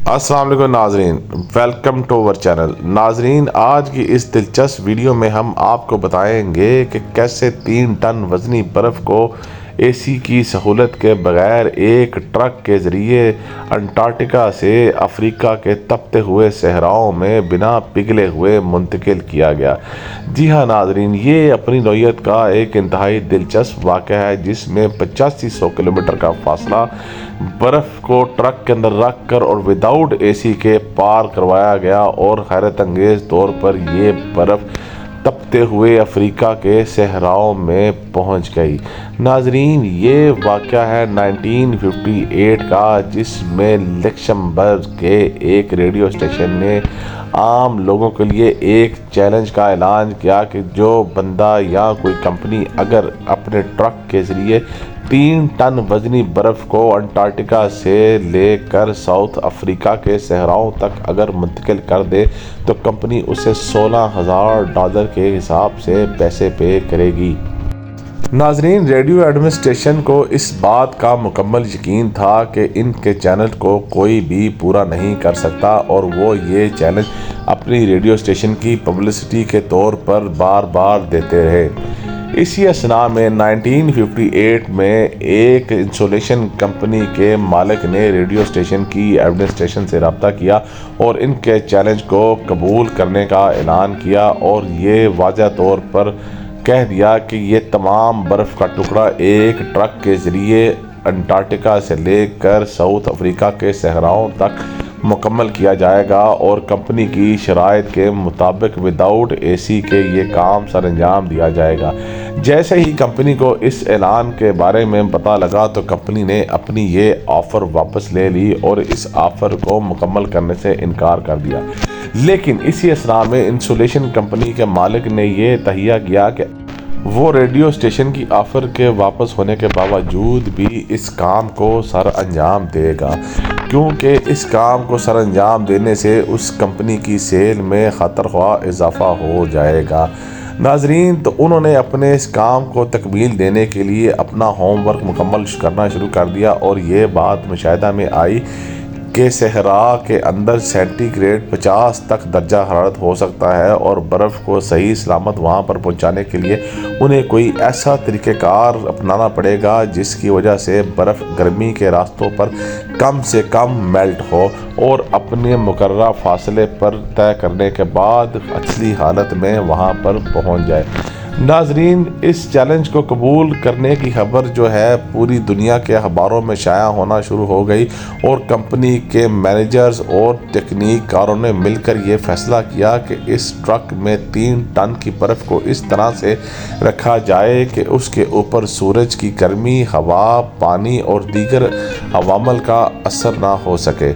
السلام علیکم ناظرین، ویلکم ٹو اوور چینل۔ ناظرین، آج کی اس دلچسپ ویڈیو میں ہم آپ کو بتائیں گے کہ کیسے 3 ٹن وزنی برف کو اے سی کی سہولت کے بغیر ایک ٹرک کے ذریعے انٹارکٹیکا سے افریقہ کے تپتے ہوئے صحراؤں میں بنا پگھلے ہوئے منتقل کیا گیا۔ جی ہاں ناظرین، یہ اپنی نوعیت کا ایک انتہائی دلچسپ واقعہ ہے جس میں 8500 کلومیٹر کا فاصلہ برف کو ٹرک کے اندر رکھ کر اور وداؤٹ اے سی کے پار کروایا گیا، اور حیرت انگیز طور پر یہ برف تپتے ہوئے افریقہ کے صحراؤں میں پہنچ گئی۔ ناظرین، یہ واقعہ ہے 1958 کا، جس میں لکسمبرگ کے ایک ریڈیو اسٹیشن نے عام لوگوں کے لیے ایک چیلنج کا اعلان کیا کہ جو بندہ یا کوئی کمپنی اگر اپنے ٹرک کے ذریعے 3 ٹن وزنی برف کو انٹارکٹیکا سے لے کر ساؤتھ افریقہ کے صحراؤں تک اگر منتقل کر دے تو کمپنی اسے $16,000 کے حساب سے پیسے پے کرے گی۔ ناظرین، ریڈیو ایڈمنسٹریشن کو اس بات کا مکمل یقین تھا کہ ان کے چیلنج کو کوئی بھی پورا نہیں کر سکتا، اور وہ یہ چیلنج اپنی ریڈیو اسٹیشن کی پبلسٹی کے طور پر بار بار دیتے رہے۔ اسی اثناء میں 1958 میں ایک انسولیشن کمپنی کے مالک نے ریڈیو اسٹیشن کی ایڈمنسٹریشن سے رابطہ کیا اور ان کے چیلنج کو قبول کرنے کا اعلان کیا، اور یہ واضح طور پر کہہ دیا کہ یہ تمام برف کا ٹکڑا ایک ٹرک کے ذریعے انٹارکٹیکا سے لے کر ساؤتھ افریقہ کے صحراؤں تک مکمل کیا جائے گا، اور کمپنی کی شرائط کے مطابق وداؤٹ اے سی کے یہ کام سر انجام دیا جائے گا۔ جیسے ہی کمپنی کو اس اعلان کے بارے میں پتہ لگا تو کمپنی نے اپنی یہ آفر واپس لے لی اور اس آفر کو مکمل کرنے سے انکار کر دیا۔ لیکن اسی اثناء میں انسولیشن کمپنی کے مالک نے یہ تہیہ کیا کہ وہ ریڈیو اسٹیشن کی آفر کے واپس ہونے کے باوجود بھی اس کام کو سر انجام دے گا، کیونکہ اس کام کو سر انجام دینے سے اس کمپنی کی سیل میں خاطرخواہ اضافہ ہو جائے گا۔ ناظرین، تو انہوں نے اپنے اس کام کو تکمیل دینے کے لیے اپنا ہوم ورک مکمل کرنا شروع کر دیا، اور یہ بات مشاہدہ میں آئی کہ صحرا کے اندر سینٹی گریڈ 50 تک درجہ حرارت ہو سکتا ہے، اور برف کو صحیح سلامت وہاں پر پہنچانے کے لیے انہیں کوئی ایسا طریقہ کار اپنانا پڑے گا جس کی وجہ سے برف گرمی کے راستوں پر کم سے کم میلٹ ہو اور اپنے مقررہ فاصلے پر طے کرنے کے بعد اصلی حالت میں وہاں پر پہنچ جائے۔ ناظرین، اس چیلنج کو قبول کرنے کی خبر جو ہے پوری دنیا کے اخباروں میں شائع ہونا شروع ہو گئی، اور کمپنی کے مینیجرز اور تکنیک کاروں نے مل کر یہ فیصلہ کیا کہ اس ٹرک میں 3 ٹن کی برف کو اس طرح سے رکھا جائے کہ اس کے اوپر سورج کی گرمی، ہوا، پانی اور دیگر عوامل کا اثر نہ ہو سکے۔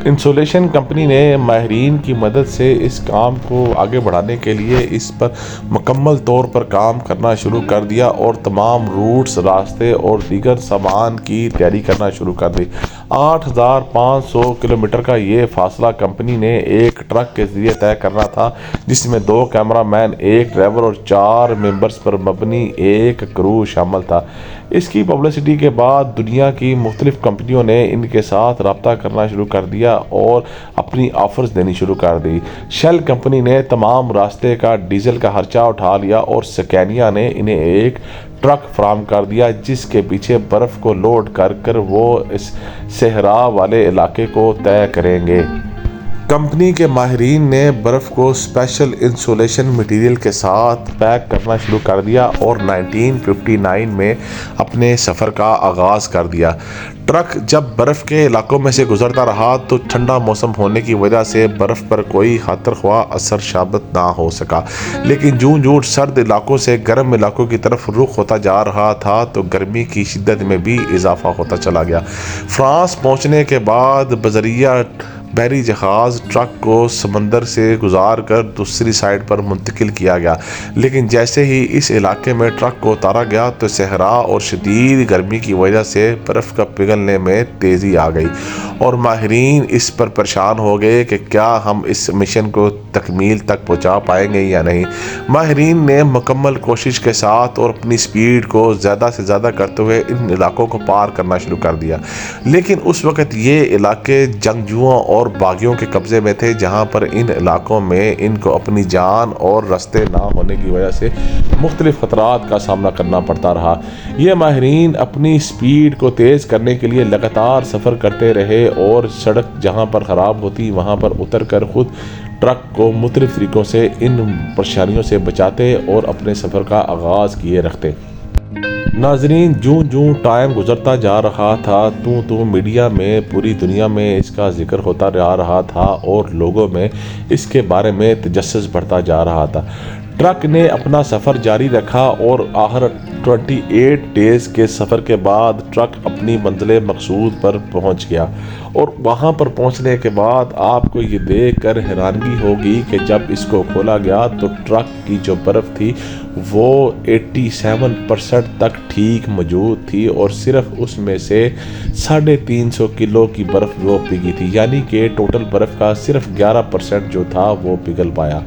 انسولیشن کمپنی نے ماہرین کی مدد سے اس کام کو آگے بڑھانے کے لیے اس پر مکمل طور پر کام کرنا شروع کر دیا، اور تمام روٹس، راستے اور دیگر سامان کی تیاری کرنا شروع کر دی۔ 8500 کلومیٹر کا یہ فاصلہ کمپنی نے ایک ٹرک کے ذریعے طے کرنا تھا، جس میں 2 کیمرہ مین، 1 ڈرائیور اور 4 ممبرز پر مبنی ایک کرو شامل تھا۔ اس کی پبلسٹی کے بعد دنیا کی مختلف کمپنیوں نے ان کے ساتھ رابطہ کرنا شروع کر دیا اور اپنی آفرز دینی شروع کر دی۔ شیل کمپنی نے تمام راستے کا ڈیزل کا خرچہ اٹھا لیا، اور سکینیا نے انہیں ایک ٹرک فراہم کر دیا جس کے پیچھے برف کو لوڈ کر کر وہ اس صحرا والے علاقے کو طے کریں گے۔ کمپنی کے ماہرین نے برف کو اسپیشل انسولیشن مٹیریل کے ساتھ پیک کرنا شروع کر دیا اور 1959 میں اپنے سفر کا آغاز کر دیا۔ ٹرک جب برف کے علاقوں میں سے گزرتا رہا تو ٹھنڈا موسم ہونے کی وجہ سے برف پر کوئی خاطر خواہ اثر ثابت نہ ہو سکا، لیکن جوں سرد علاقوں سے گرم علاقوں کی طرف رخ ہوتا جا رہا تھا تو گرمی کی شدت میں بھی اضافہ ہوتا چلا گیا۔ فرانس پہنچنے کے بعد بذریعہ بحری جہاز ٹرک کو سمندر سے گزار کر دوسری سائٹ پر منتقل کیا گیا، لیکن جیسے ہی اس علاقے میں ٹرک کو اتارا گیا تو صحرا اور شدید گرمی کی وجہ سے برف کا پگھلنے میں تیزی آ گئی اور ماہرین اس پر پریشان ہو گئے کہ کیا ہم اس مشن کو تکمیل تک پہنچا پائیں گے یا نہیں۔ ماہرین نے مکمل کوشش کے ساتھ اور اپنی سپیڈ کو زیادہ سے زیادہ کرتے ہوئے ان علاقوں کو پار کرنا شروع کر دیا، لیکن اس وقت یہ علاقے جنگجوؤں اور باغیوں کے قبضے میں تھے، جہاں پر ان علاقوں میں ان کو اپنی جان اور راستے نہ ہونے کی وجہ سے مختلف خطرات کا سامنا کرنا پڑتا رہا۔ یہ ماہرین اپنی سپیڈ کو تیز کرنے کے لیے لگاتار سفر کرتے رہے اور سڑک جہاں پر خراب ہوتی وہاں پر اتر کر خود ٹرک کو مختلف طریقوں سے ان پریشانیوں سے بچاتے اور اپنے سفر کا آغاز کیے رکھتے۔ ناظرین، جوں ٹائم گزرتا جا رہا تھا تو میڈیا میں پوری دنیا میں اس کا ذکر ہوتا جا رہا تھا اور لوگوں میں اس کے بارے میں تجسس بڑھتا جا رہا تھا۔ ٹرک نے اپنا سفر جاری رکھا اور آخر 28 ڈیز کے سفر کے بعد ٹرک اپنی منزل مقصود پر پہنچ گیا، اور وہاں پر پہنچنے کے بعد آپ کو یہ دیکھ کر حیرانگی ہوگی کہ جب اس کو کھولا گیا تو ٹرک کی جو برف تھی وہ 87% تک ٹھیک موجود تھی، اور صرف اس میں سے 350 کلو کی برف وہ پگھی تھی، یعنی کہ ٹوٹل برف کا صرف 11% جو تھا وہ پگھل پایا۔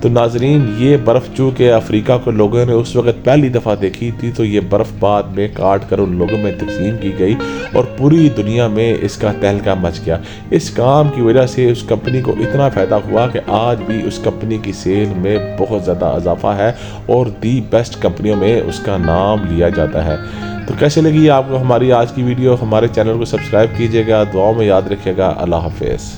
تو ناظرین، یہ برف چونکہ افریقہ کو لوگوں نے اس وقت پہلی دفعہ دیکھی تھی، تو یہ برف بعد میں کاٹ کر ان لوگوں میں تقسیم کی گئی اور پوری دنیا میں اس کا تہلکہ مچ گیا۔ اس کام کی وجہ سے اس کمپنی کو اتنا فائدہ ہوا کہ آج بھی اس کمپنی کی سیل میں بہت زیادہ اضافہ ہے اور دی بیسٹ کمپنیوں میں اس کا نام لیا جاتا ہے۔ تو کیسے لگی آپ کو ہماری آج کی ویڈیو؟ ہمارے چینل کو سبسکرائب کیجیے گا، دعاؤں میں یاد رکھیے گا۔ اللہ حافظ۔